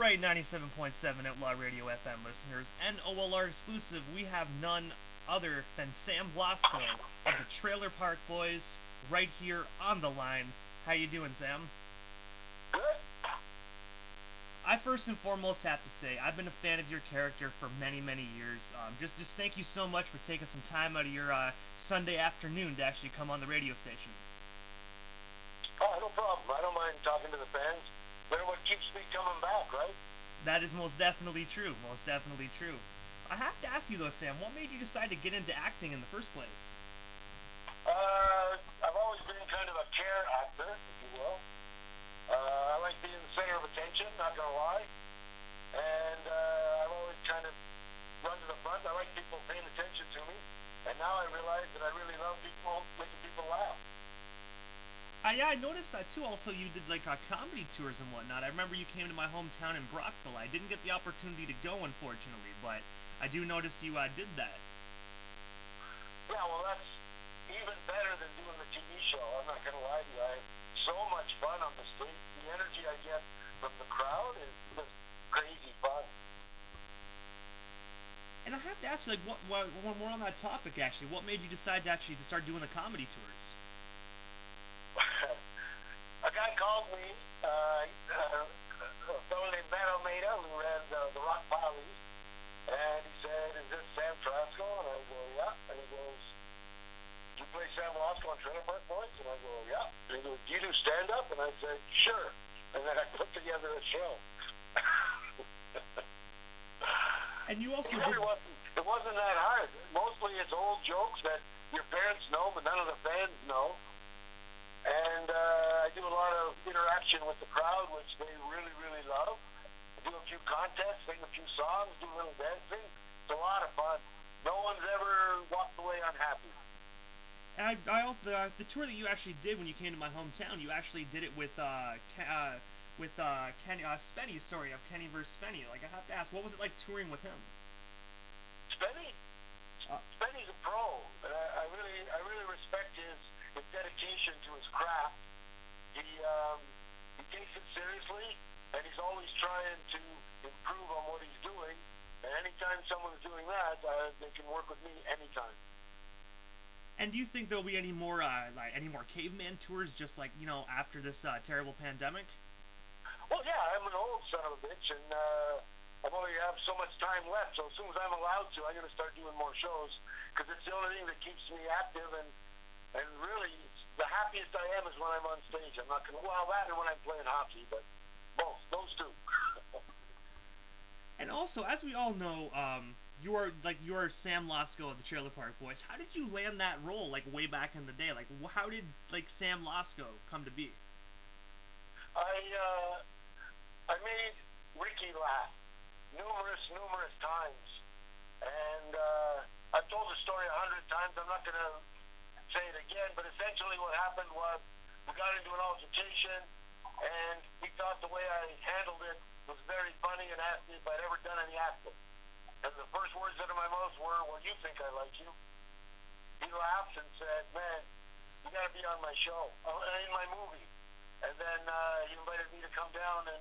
right, 97.7 Outlaw Radio FM listeners, and OLR exclusive, we have none other than Sam Losco of the Trailer Park Boys right here on the line. How you doing, Sam? Good. I first and foremost have to say, I've been a fan of your character for many, many years. Just thank you so much for taking some time out of your Sunday afternoon to actually come on the radio station. Oh, no problem. I don't mind talking to the fans. They're what keeps me coming back, right? That is most definitely true. Most definitely true. I have to ask you though, Sam, what made you decide to get into acting in the first place? I've always been kind of a care actor, if you will. I like being the center of attention, not gonna lie. And I've always kind of run to the front. I like people paying attention to me. And now I realize that I really love people, making people laugh. I noticed that too. Also, you did like comedy tours and whatnot. I remember you came to my hometown in Brockville. I didn't get the opportunity to go, unfortunately, but I do notice you did that. Yeah, well, that's even better than doing the TV show. I'm not going to lie to you. I have so much fun on the stage. The energy I get from the crowd is just crazy fun. And I have to ask you, like, when we're on that topic, actually, what made you decide to start doing the comedy tours? A guy called me, a fellow named Matt Almeida, who ran the Rock Pileys, and he said, "Is this Sam Trasco?" And I go, "Yeah." And he goes, "Do you play Sam Losco on Trailer Park Boys?" And I go, "Yeah." And he goes, "Do you do stand-up?" And I said, "Sure." And then I put together a show. And you also it wasn't that hard. Mostly it's old jokes that your parents know, but none of the fans know. And I do a lot of interaction with the crowd, which they really, really love. I do a few contests, sing a few songs, do a little dancing. It's a lot of fun. No one's ever walked away unhappy. And I also the tour that you actually did when you came to my hometown, you actually did it with Kenny Spenny, of Kenny vs. Spenny. Like, I have to ask, what was it like touring with him? Spenny? Spenny's a pro. I really respect his dedication to his craft. He takes it seriously, and he's always trying to improve on what he's doing. And anytime someone's doing that, they can work with me anytime. And do you think there'll be any more caveman tours, just like, you know, after this terrible pandemic? Well, yeah, I'm an old son of a bitch, and I only have so much time left. So as soon as I'm allowed to, I'm going to start doing more shows, because it's the only thing that keeps me active. And really, the happiest I am is when I'm on stage. I'm not going to, well, that and when I'm playing hockey, but both, those two. And also, as we all know, you're Sam Losco of the Trailer Park Boys. How did you land that role, like, way back in the day? Like, how did, like, Sam Losco come to be? I made Ricky laugh numerous times. And I've told the story 100 times. I'm not going to say it again, but essentially what happened was we got into an altercation, and he thought the way I handled it was very funny and asked me if I'd ever done any acting. And the first words out of my mouth were, "Well, you think I like you?" He laughed and said, "Man, you got to be on my show, in my movie." And then he invited me to come down and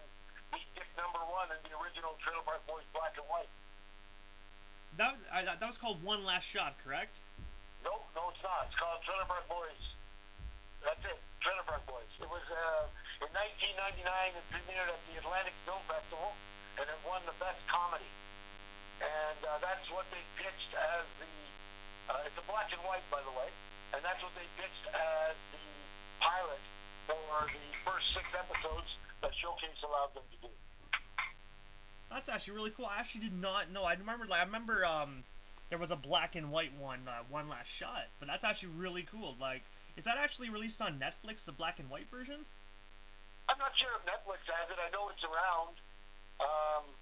be Dick #1 in the original Trailer Park Boys black and white. That was called One Last Shot, correct? No, it's not. It's called Trailer Park Boys. That's it, Trailer Park Boys. It was in 1999. It premiered at the Atlantic Film Festival, and it won the Best Comedy. And that's what they pitched as the. It's a black and white, by the way, and that's what they pitched as the pilot for the first 6 episodes that Showcase allowed them to do. That's actually really cool. I actually did not know. I remember there was a black and white one, One Last Shot, but that's actually really cool. Like, is that actually released on Netflix, the black and white version? I'm not sure if Netflix has it. I know it's around.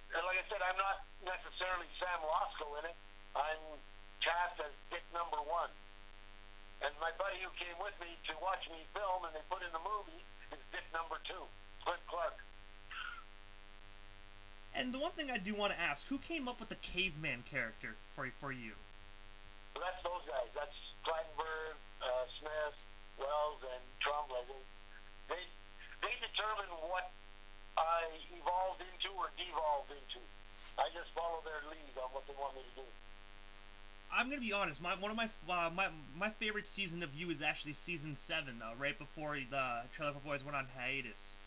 And like I said, I'm not necessarily Sam Losco in it. I'm cast as Dick #1. And my buddy who came with me to watch me film and they put in the movie is Dick #2, Clint Clark. And the one thing I do want to ask, who came up with the caveman character for you? So that's those guys. That's Clattenburg, Smith, Wells, and Trombley. They determine what I evolved into or devolved into. I just follow their lead on what they want me to do. I'm gonna be honest. One of my favorite season of you is actually season 7, right before the Trailer Park Boys went on hiatus.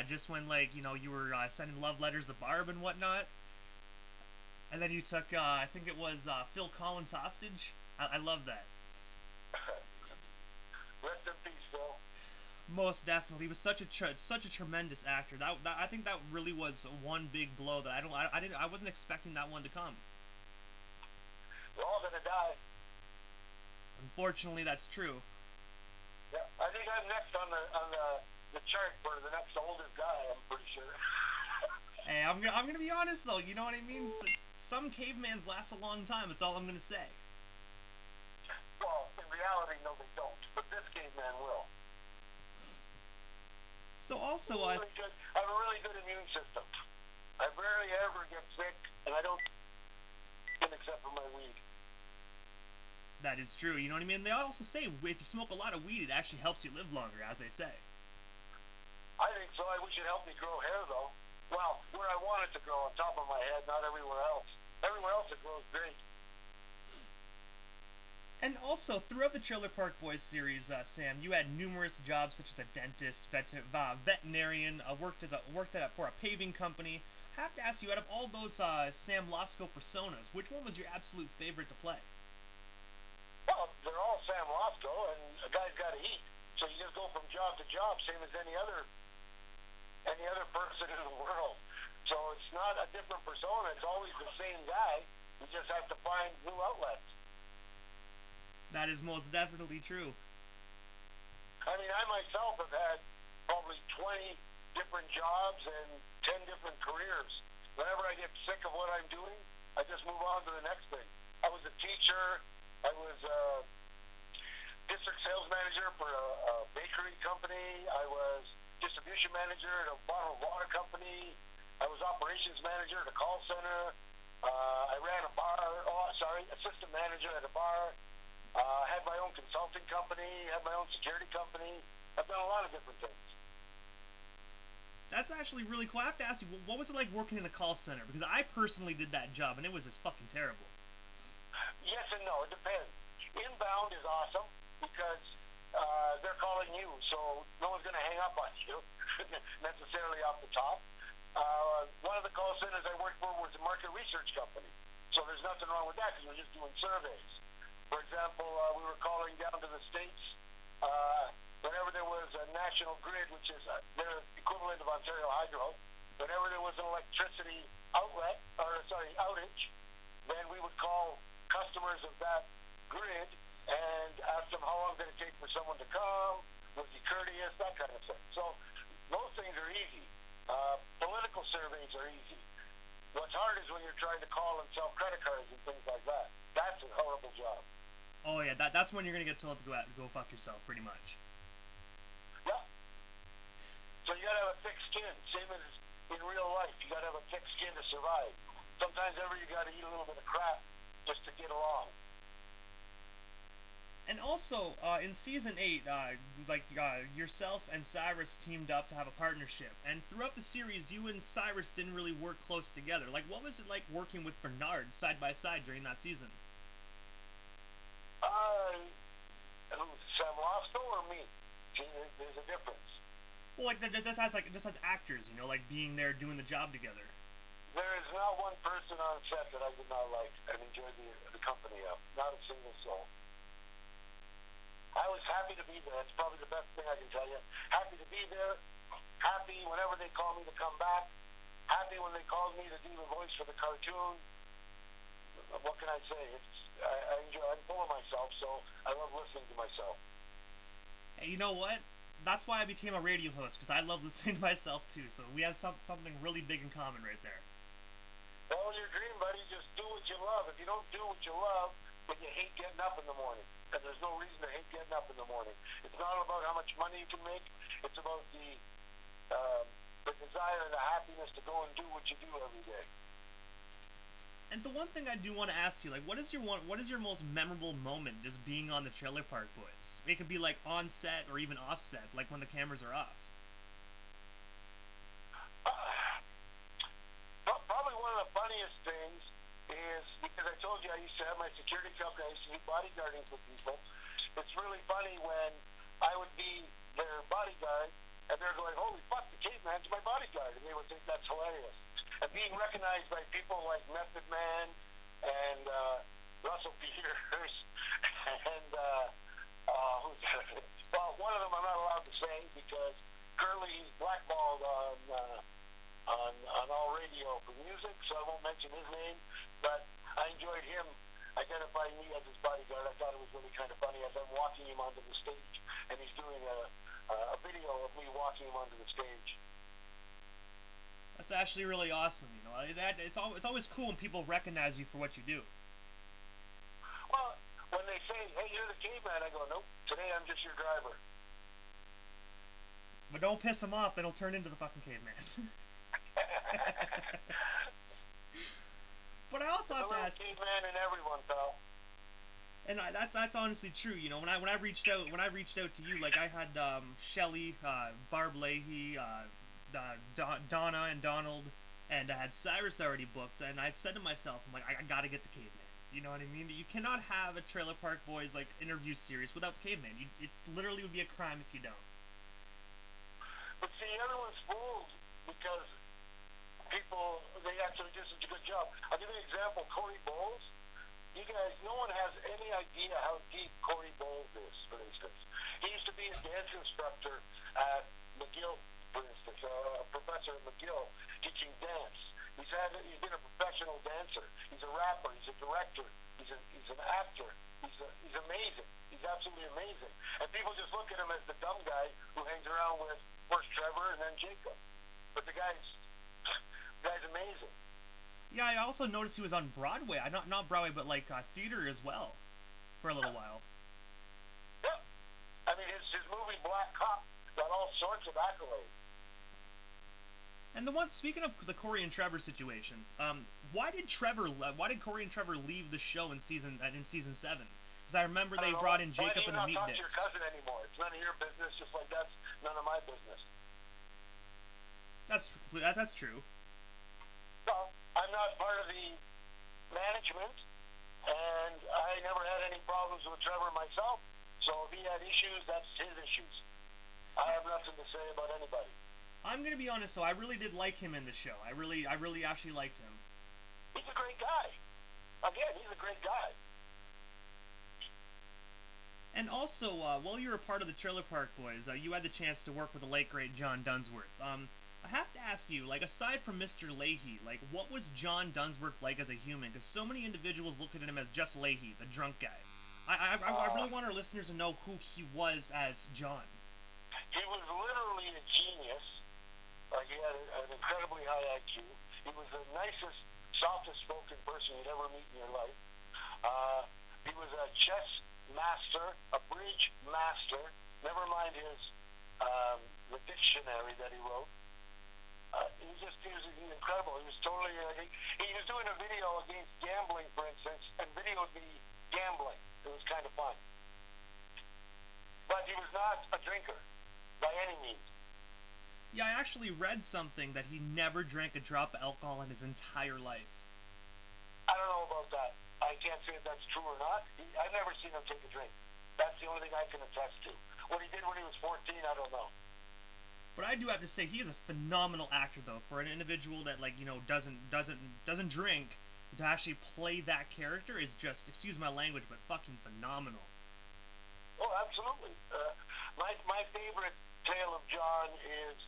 Just when like you were sending love letters to Barb and whatnot, and then you took I think it was Phil Collins hostage. I love that. Rest in peace, Phil. Most definitely, he was such a tremendous actor. That I think that really was one big blow that I wasn't expecting that one to come. We're all gonna die. Unfortunately, that's true. Yeah, I think I'm next on the chart for the next oldest guy. I'm pretty sure. Hey, I'm gonna be honest though. You know what I mean? Some cavemans last a long time. That's all I'm gonna say. Well, in reality, no, they don't. But this caveman will. So also, I have a really good immune system. I rarely ever get sick, and I don't except for my weed. that is true. You know what I mean? They also say if you smoke a lot of weed, it actually helps you live longer, as they say. I think so. I wish it helped me grow hair, though. Well, where I want it to grow, on top of my head, not everywhere else. Everywhere else it grows great. And also, throughout the Trailer Park Boys series, Sam, you had numerous jobs such as a dentist, veterinarian, worked for a paving company. I have to ask you, out of all those Sam Losco personas, which one was your absolute favorite to play? Well, they're all Sam Losco, and a guy's got to eat. So you just go from job to job, same as any other person in the world. So it's not a different persona. It's always the same guy. You just have to find new outlets. That is most definitely true. I mean, I myself have had probably 20 different jobs and 10 different careers. Whenever I get sick of what I'm doing, I just move on to the next thing. I was a teacher. I was a district sales manager for a bakery company. I was distribution manager at a bottled water company. I was operations manager at a call center. I ran a bar. Assistant manager at a bar. Had my own consulting company, had my own security company. I've done a lot of different things. That's actually really cool. I have to ask you, what was it like working in a call center? Because I personally did that job, and it was just fucking terrible. Yes and no. It depends. Inbound is awesome because they're calling you, so no one's going to hang up on you necessarily off the top. One of the call centers I worked for was a market research company, so there's nothing wrong with that because we're just doing surveys. For example, we were calling down to the States whenever there was a national grid, which is their equivalent of Ontario Hydro. Whenever there was an electricity outage, then we would call customers of that grid and ask them how long did it take for someone to come, was he courteous, that kind of thing. So those things are easy. Political surveys are easy. What's hard is when you're trying to call and sell credit cards and things like that. That's a horrible job. Oh yeah, that's when you're gonna get told to go fuck yourself, pretty much. Yeah. So you gotta have a thick skin, same as in real life. You gotta have a thick skin to survive. Sometimes you gotta eat a little bit of crap just to get along. And also, in season 8, yourself and Cyrus teamed up to have a partnership. And throughout the series, you and Cyrus didn't really work close together. Like, what was it like working with Bernard side by side during that season? Sam Losco or me? See, there's a difference. Well, like just as actors, like being there doing the job together. There is not one person on set that I did not like and enjoy the company of. Not a single soul. I was happy to be there. That's probably the best thing I can tell you. Happy to be there. Happy whenever they call me to come back. Happy when they called me to do the voice for the cartoon. What can I say? I enjoy. I'm full of myself, so I love listening to myself. Hey, you know what? That's why I became a radio host, because I love listening to myself too. So we have something really big in common right there. Follow your dream, buddy. Just do what you love. If you don't do what you love, then you hate getting up in the morning. And there's no reason to hate getting up in the morning. It's not about how much money you can make. It's about the desire and the happiness to go and do what you do every day. And the one thing I do want to ask you, like, what is your most memorable moment just being on the Trailer Park Boys? It could be like on set or even off set, like when the cameras are off. told you I used to have my security company. I used to do bodyguarding for people. It's really funny when I would be their bodyguard, and they're going, "Holy fuck, the caveman's my bodyguard," and they would think that's hilarious. And being recognized by people like Method Man and Russell Peters and well, one of them I'm not allowed to say because Curly blackballed on all radio for music, so I won't mention his name. But I enjoyed him identifying me as his bodyguard. I thought it was really kind of funny as I'm walking him onto the stage, and he's doing a video of me walking him onto the stage. That's actually really awesome. You know, it's always cool when people recognize you for what you do. Well, when they say, "Hey, you're the caveman," I go, "Nope, today I'm just your driver." But don't piss them off; then he'll turn into the fucking caveman. But I also have to ask. Caveman in everyone, pal. And that's honestly true. You know, when I reached out to you, like I had Shelly, Barb Leahy, Donna and Donald, and I had Cyrus already booked, and I'd said to myself, I'm like, I gotta get the caveman. You know what I mean? That you cannot have a Trailer Park Boys like interview series without the caveman. It literally would be a crime if you don't. But see, everyone's fooled because people, they actually do such a good job. I'll give you an example. Corey Bowles. You guys, no one has any idea how deep Corey Bowles is, for instance. He used to be a dance instructor at McGill, for instance, a professor at McGill teaching dance. He's been a professional dancer. He's a rapper. He's a director. He's an actor. He's amazing. He's absolutely amazing. And people just look at him as the dumb guy who hangs around with first Trevor and then Jacob. But the guy's amazing. Yeah, I also noticed he was on Broadway. Not Broadway, but like theater as well, for a little while. Yeah. I mean, his movie Black Cop got all sorts of accolades. And speaking of the Corey and Trevor situation, why did Corey and Trevor leave the show in season 7? Because I remember they brought in Jacob and the Meat Why do you not talk to Dicks. your cousin anymore? It's none of your business, just like that's none of my business. That's true. Well, I'm not part of the management, and I never had any problems with Trevor myself. So if he had issues, that's his issues. I have nothing to say about anybody. I'm gonna be honest though, I really did like him in the show. I really actually liked him. He's a great guy. Again, he's a great guy. And also, while you were a part of the Trailer Park Boys, you had the chance to work with the late great John Dunsworth. I have to ask you, like, aside from Mr. Leahy, like, what was John Dunsworth like as a human? Because so many individuals look at him as just Leahy, the drunk guy. I really want our listeners to know who he was as John. He was literally a genius. He had an incredibly high IQ. He was the nicest, softest-spoken person you'd ever meet in your life. He was a chess master, a bridge master. Never mind the dictionary that he wrote. He was incredible. He was totally. He was doing a video against gambling, for instance, and videoed me gambling. It was kind of fun. But he was not a drinker by any means. Yeah, I actually read something that he never drank a drop of alcohol in his entire life. I don't know about that. I can't say if that's true or not. I've never seen him take a drink. That's the only thing I can attest to. What he did when he was 14, I don't know. But I do have to say, he is a phenomenal actor, though, for an individual that, like, you know, doesn't drink. To actually play that character is just, excuse my language, but fucking phenomenal. Oh, absolutely. My favorite tale of John is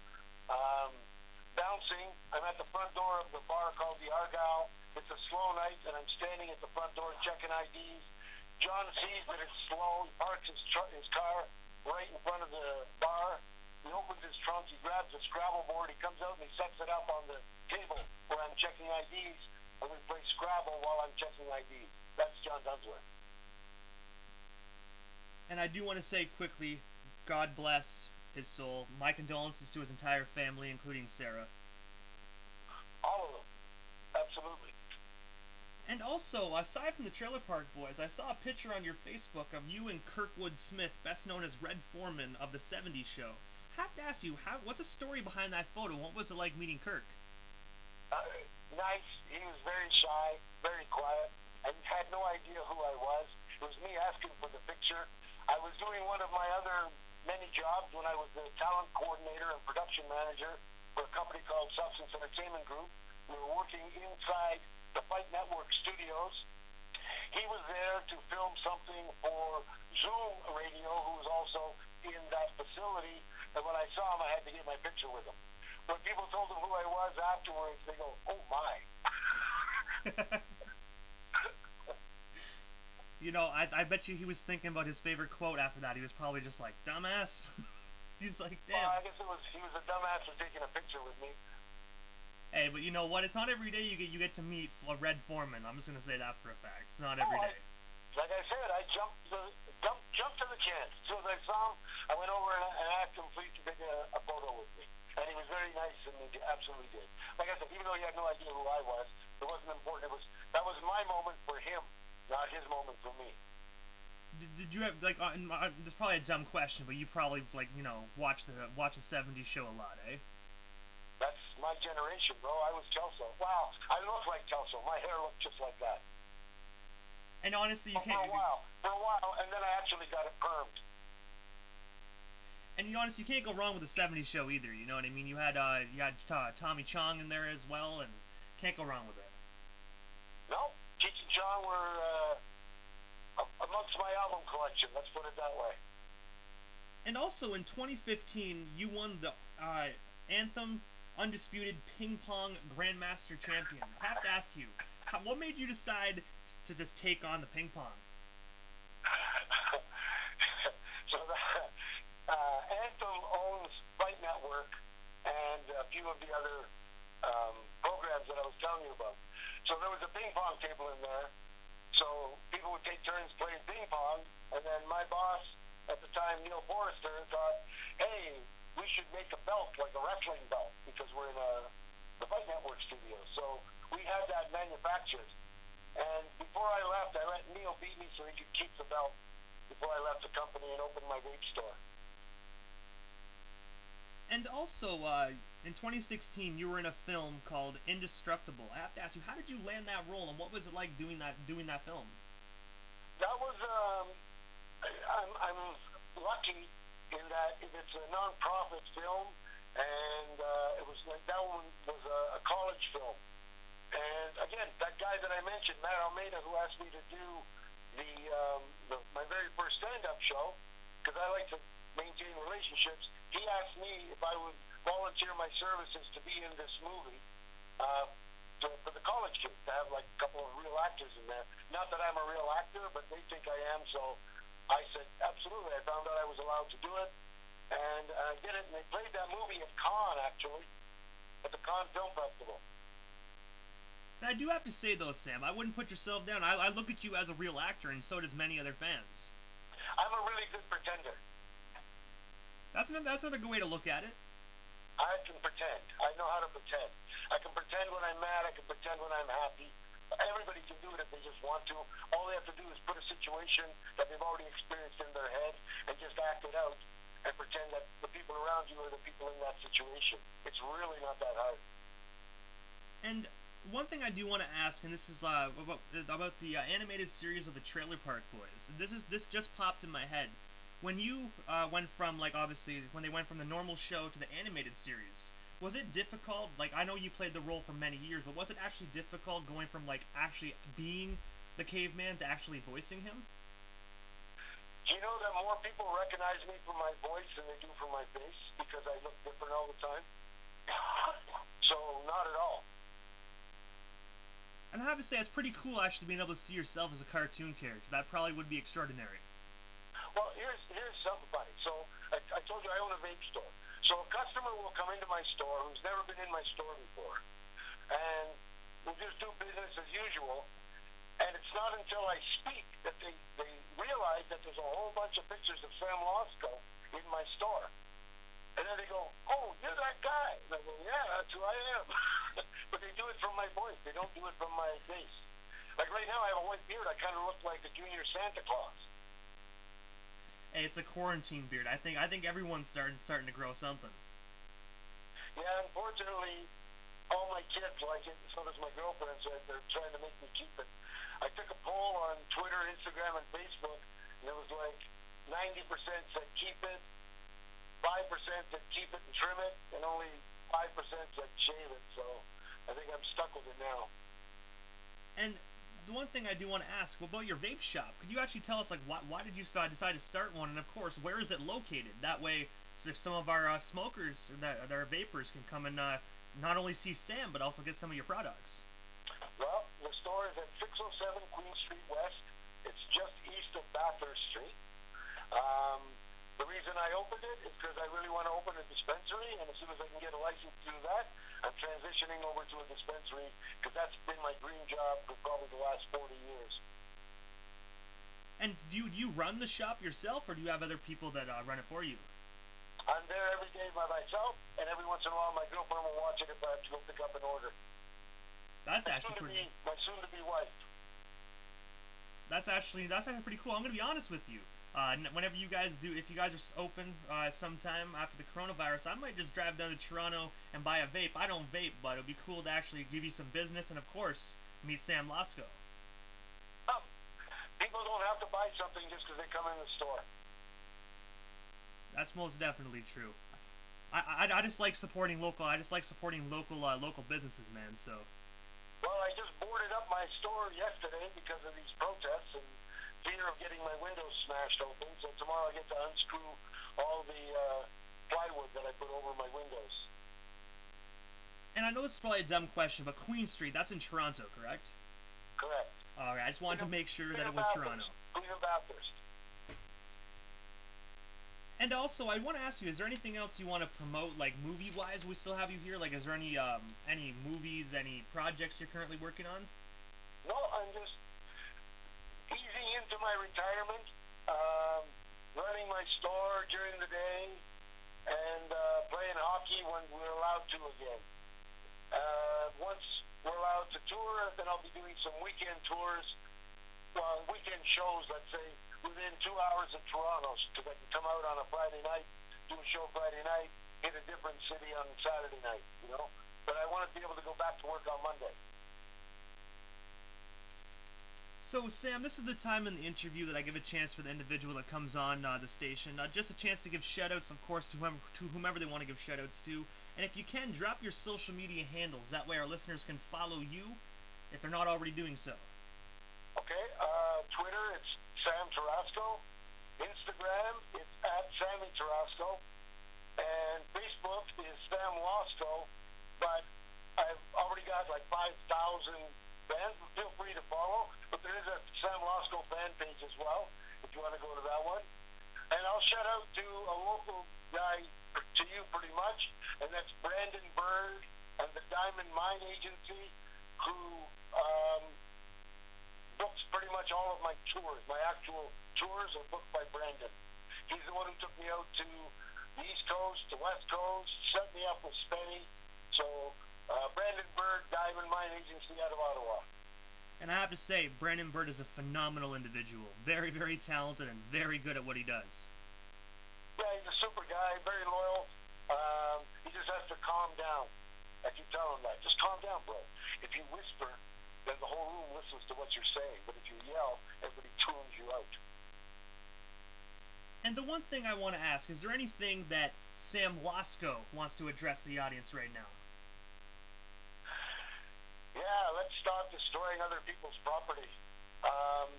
bouncing. I'm at the front door of the bar called the Argyle. It's a slow night, and I'm standing at the front door checking IDs. John sees that it's slow. He parks his car right in front of the bar. He opens his trunk. He grabs a Scrabble board. He comes out and he sets it up on the table where I'm checking IDs, and we play Scrabble while I'm checking IDs. That's John Dunsworth. And I do want to say quickly, God bless his soul. My condolences to his entire family, including Sarah. All of them. Absolutely. And also, aside from the Trailer Park Boys, I saw a picture on your Facebook of you and Kirkwood Smith, best known as Red Foreman of the 70s show. I have to ask you, what's the story behind that photo? What was it like meeting Kirk? Nice. He was very shy, very quiet. and had no idea who I was. It was me asking for the picture. I was doing one of my other many jobs when I was the talent coordinator and production manager for a company called Substance Entertainment Group. We were working inside the Fight Network studios. He was there to film something for Zoom Radio, who was also in that facility. And when I saw him, I had to get my picture with him. When people told him who I was afterwards, they go, "Oh my." You know, I bet you he was thinking about his favorite quote after that. He was probably just like, "Dumbass." He's like, "Damn." Well, I guess he was a dumbass for taking a picture with me. Hey, but you know what? It's not every day you get to meet a Red Foreman. I'm just gonna say that for a fact. It's not every day. Like I said, I jumped to the chance. As soon as I saw him, I went over and asked him please to take a photo with me. And he was very nice, and he absolutely did. Like I said, even though he had no idea who I was, it wasn't important. That was my moment for him, not his moment for me. Did you have like? It's probably a dumb question, but you probably watch the '70s show a lot, eh? That's my generation, bro. I was Kelso. Wow, I look like Kelso. My hair looked just like that. And honestly, you can't. For a while, and then I actually got it permed. And honestly, you can't go wrong with the '70s show either. You know what I mean? You had Tommy Chong in there as well, and can't go wrong with it. No, Cheech and Chong were amongst my album collection. Let's put it that way. And also in 2015, you won the Anthem Undisputed Ping Pong Grandmaster Champion. I have to ask you, what made you decide to just take on the ping pong? So Anthem owns Fight Network and a few of the other programs that I was telling you about. So there was a ping pong table in there. So people would take turns playing ping pong, and then my boss at the time, Neil Forrester, thought, "Hey, we should make a belt, like a wrestling belt, because we're in the Fight Network studio." So we had that manufactured. And before I left, I let Neil beat me so he could keep the belt before I left the company and opened my vape store. And also, in 2016, you were in a film called Indestructible. I have to ask you, how did you land that role, and what was it like doing that film? That was I'm lucky in that it's a non-profit film, and it was like that one was a college film. And again, that guy that I mentioned, Matt Almeida, who asked me to do my very first stand-up show, because I like to maintain relationships, he asked me if I would volunteer my services to be in this movie for the college kids, to have like a couple of real actors in there. Not that I'm a real actor, but they think I am, so I said, absolutely. I found out I was allowed to do it, and I did it, and they played that movie at Cannes, actually, at the Cannes Film Festival. And I do have to say, though, Sam, I wouldn't put yourself down. I look at you as a real actor, and so does many other fans. I'm a really good pretender. That's another good way to look at it. I can pretend. I know how to pretend. I can pretend when I'm mad. I can pretend when I'm happy. Everybody can do it if they just want to. All they have to do is put a situation that they've already experienced in their head and just act it out and pretend that the people around you are the people in that situation. It's really not that hard. And one thing I do want to ask, and this is about the animated series of the Trailer Park Boys. This just popped in my head. When you went from, like, obviously, when they went from the normal show to the animated series, was it difficult? Like, I know you played the role for many years, but was it actually difficult going from, like, actually being the caveman to actually voicing him? Do you know that more people recognize me from my voice than they do from my face because I look different all the time? So, not at all. And I have to say, it's pretty cool actually being able to see yourself as a cartoon character. That probably would be extraordinary. Well, here's something funny. So, I told you I own a vape store. So a customer will come into my store who's never been in my store before, and we'll just do business as usual. And it's not until I speak that they realize that there's a whole bunch of pictures of Sam Losco in my store. And then they go, "Oh, you're that guy." And I go, "Yeah, that's who I am." But they do it from my voice. They don't do it from my face. Like right now, I have a white beard. I kind of look like a junior Santa Claus. Hey, it's a quarantine beard. I think everyone's starting to grow something. Yeah, unfortunately, all my kids like it, and so does my girlfriend, so they're trying to make me keep it. I took a poll on Twitter, Instagram, and Facebook, and it was like 90% said keep it, 5% said keep it and trim it, and only 5% said shave it, so I think I'm stuck with it now. And the one thing I do want to ask, what about your vape shop? Could you actually tell us, like, why did you decide to start one? And of course, where is it located? That way, so if some of our smokers, that are vapors, can come and not only see Sam, but also get some of your products. Well, the store is at 607 Queen Street West. It's just east of Bathurst Street. The reason I opened it is because I really want to open a dispensary, and as soon as I can get a license to do that, I'm transitioning over to a dispensary because that's been my dream job for probably the last 40 years. And do you run the shop yourself, or do you have other people that run it for you? I'm there every day by myself, and every once in a while my girlfriend will watch it if I have to go pick up an order. That's actually pretty. My soon-to-be wife. That's actually pretty cool. I'm gonna be honest with you. Whenever you guys do, if you guys are open sometime after the coronavirus, I might just drive down to Toronto and buy a vape. I don't vape, but it'd be cool to actually give you some business and, of course, meet Sam Losco. People don't have to buy something just because they come in the store. That's most definitely true. I just like supporting local. I just like supporting local businesses, man. So. Well, I just boarded up my store yesterday because of these protests and fear of getting my windows smashed open. So tomorrow I get to unscrew all the plywood that I put over my windows. And I know this is probably a dumb question, but Queen Street, that's in Toronto, correct? Correct. Alright, I just wanted to make sure that it was Toronto. Queen and Bathurst. And also, I want to ask you, is there anything else you want to promote, like movie-wise? We still have you here. Like, is there any movies, any projects you're currently working on? No, I'm just easing into my retirement, running my store during the day, and playing hockey when we're allowed to again. Once we're allowed to tour, then I'll be doing some weekend tours, weekend shows, let's say, within 2 hours of Toronto, because I can come out on a Friday night, do a show Friday night, hit a different city on Saturday night, you know? But I want to be able to go back to work on Monday. So, Sam, this is the time in the interview that I give a chance for the individual that comes on the station. Just a chance to give shout-outs, of course, to whomever they want to give shout-outs to. And if you can, drop your social media handles. That way our listeners can follow you if they're not already doing so. Okay, Twitter, it's Sam Tarasco. Instagram, it's at Sammy Tarasco. And Facebook is Sam Losco. But I've already got like 5,000 fans. Feel free to follow. But there is a Sam Losco fan page as well, if you want to go to that one. And I'll shout out to a local guy to you pretty much, and that's Brandon Bird and the Diamond Mine Agency, who books pretty much all of my tours. My actual tours are booked by Brandon. He's the one who took me out to the East Coast, the West Coast, set me up with Spenny. So, Brandon Bird, Diamond Mine Agency out of Ottawa. And I have to say, Brandon Bird is a phenomenal individual. Very, very talented and very good at what he does. Yeah, he's a super guy, very loyal. He just has to calm down. I keep telling him that. Just calm down, bro. If you whisper, then the whole room listens to what you're saying. But if you yell, everybody tunes you out. And the one thing I want to ask, is there anything that Sam Losco wants to address the audience right now? Yeah, let's stop destroying other people's property.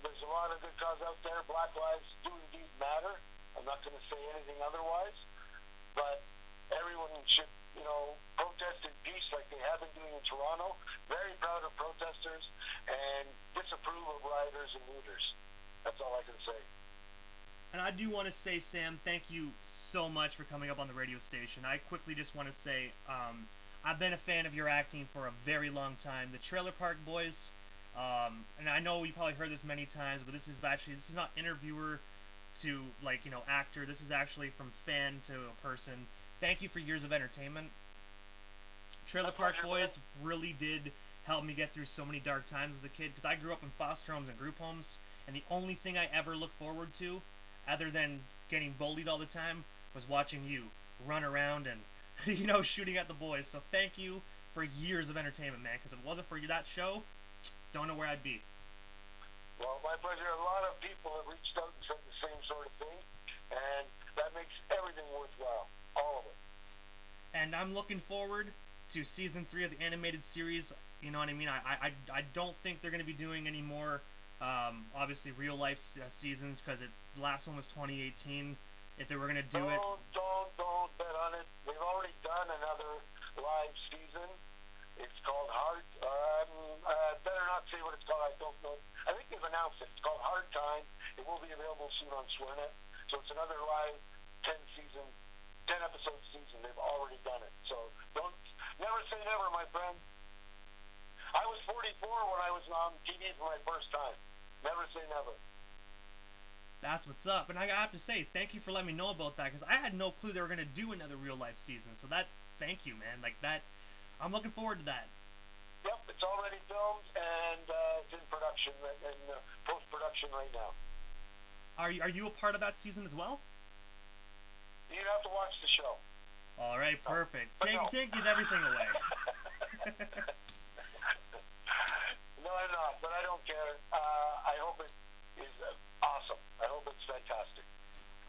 There's a lot of good cause out there. Black lives do indeed matter. I'm not going to say anything otherwise. But everyone should, protest in peace like they have been doing in Toronto. Very proud of protesters and disapprove of rioters and looters. That's all I can say. And I do want to say, Sam, thank you so much for coming up on the radio station. I quickly just want to say, I've been a fan of your acting for a very long time. The Trailer Park Boys, and I know you probably heard this many times, but this is not interviewer to, actor. This is actually from fan to a person. Thank you for years of entertainment. Trailer Park Boys really did help me get through so many dark times as a kid, because I grew up in foster homes and group homes, and the only thing I ever looked forward to, other than getting bullied all the time, was watching you run around and, shooting at the boys. So thank you for years of entertainment, man. Because if it wasn't for that show, don't know where I'd be. Well, my pleasure. A lot of people have reached out and said the same sort of thing, and that makes everything worthwhile. All of it. And I'm looking forward to season 3 of the animated series. You know what I mean? I don't think they're going to be doing any more, obviously, real life seasons, because the last one was 2018. If they were going to do it. Don't bet on it. They've already done another live season. It's called Hard. Better not say what it's called. I don't know. I think they've announced it. It's called Hard Time. It will be available soon on Swernet. So it's another live 10 episode season. They've already done it. So never say never, my friend. I was 44 when I was on TV for my first time. Never say never. That's what's up. And I have to say, thank you for letting me know about that, because I had no clue they were going to do another real life season. So thank you, man. Like that, I'm looking forward to that. Yep, it's already filmed and it's in production, in post-production right now. Are you a part of that season as well? You'd have to watch the show. All right, perfect. You can't give everything away. No, I'm not, but I don't care. I hope it is awesome. I hope it's fantastic.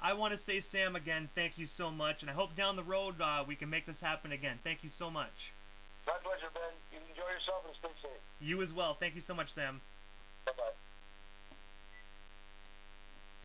I want to say, Sam, again, thank you so much, and I hope down the road we can make this happen again. Thank you so much. My pleasure, Ben. You enjoy yourself and stay safe. You as well. Thank you so much, Sam. Bye-bye.